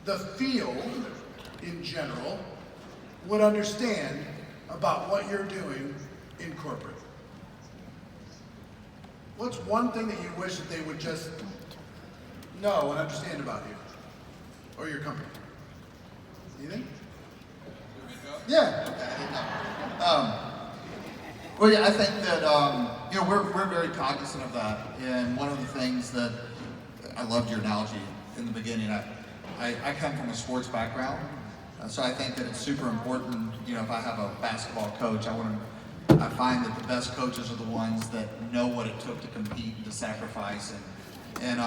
the field in general would understand about what you're doing in corporate? What's one thing that you wish that they would just know and understand about you or your company? Anything? Yeah. Well, yeah, I think that we're very cognizant of that, and one of the things that I loved your analogy in the beginning. I come from a sports background, so I think that it's super important. If I have a basketball coach, I find that the best coaches are the ones that know what it took to compete and to sacrifice. And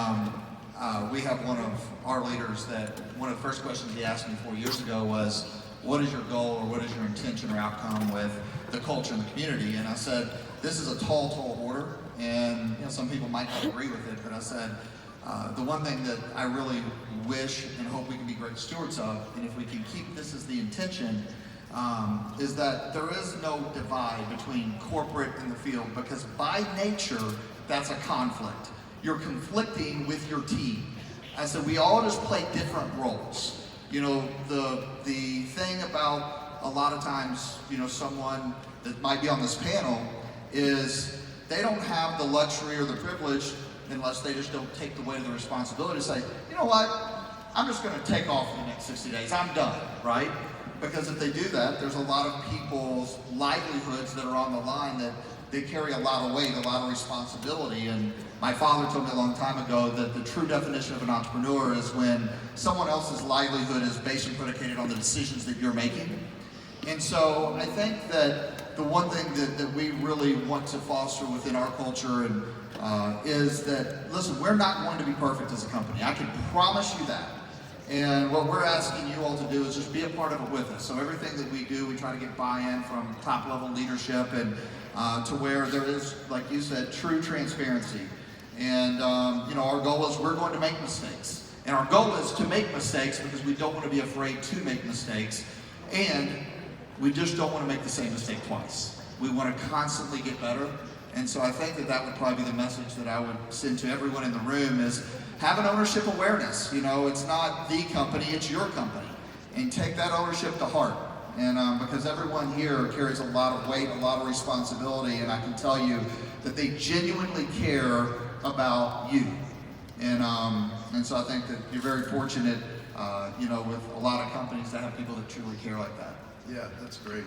we have one of our leaders that one of the first questions he asked me 4 years ago was, what is your goal or what is your intention or outcome with the culture and the community? And I said, this is a tall order, and some people might not agree with it, but I said, the one thing that I really wish and hope we can be great stewards of, and if we can keep this as the intention, is that there is no divide between corporate and the field, because by nature, that's a conflict. You're conflicting with your team. I said, we all just play different roles. The thing about a lot of times, someone that might be on this panel is they don't have the luxury or the privilege, unless they just don't take the weight of the responsibility, to say, you know what, I'm just going to take off for the next 60 days. I'm done, right? Because if they do that, there's a lot of people's livelihoods that are on the line that they carry a lot of weight, a lot of responsibility. And my father told me a long time ago that the true definition of an entrepreneur is when someone else's livelihood is based and predicated on the decisions that you're making. And so I think that the one thing that we really want to foster within our culture is that, listen, we're not going to be perfect as a company. I can promise you that. And what we're asking you all to do is just be a part of it with us. So everything that we do, we try to get buy-in from top-level leadership, and to where there is, like you said, true transparency. And our goal is we're going to make mistakes. And our goal is to make mistakes because we don't want to be afraid to make mistakes. And we just don't want to make the same mistake twice. We want to constantly get better. And so I think that would probably be the message that I would send to everyone in the room is have an ownership awareness. It's not the company, it's your company. And take that ownership to heart. And because everyone here carries a lot of weight, a lot of responsibility, and I can tell you that they genuinely care about you. And so I think that you're very fortunate, with a lot of companies that have people that truly care like that. Yeah, that's great.